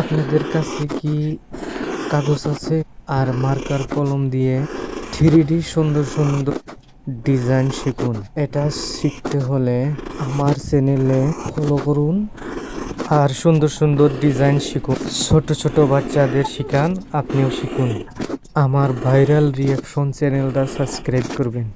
আপনাদের কাছে কি কাগজ আছে আর মার্কার কলম দিয়ে 3D সুন্দর সুন্দর ডিজাইন শিখুন। এটা শিখতে হলে আমার চ্যানেলে ফলো করুন আর সুন্দর সুন্দর ডিজাইন শিখুন। ছোট ছোট বাচ্চাদের শিখান, আপনিও শিখুন। আমার ভাইরাল রিয়াকশন চ্যানেলটা সাবস্ক্রাইব করবেন।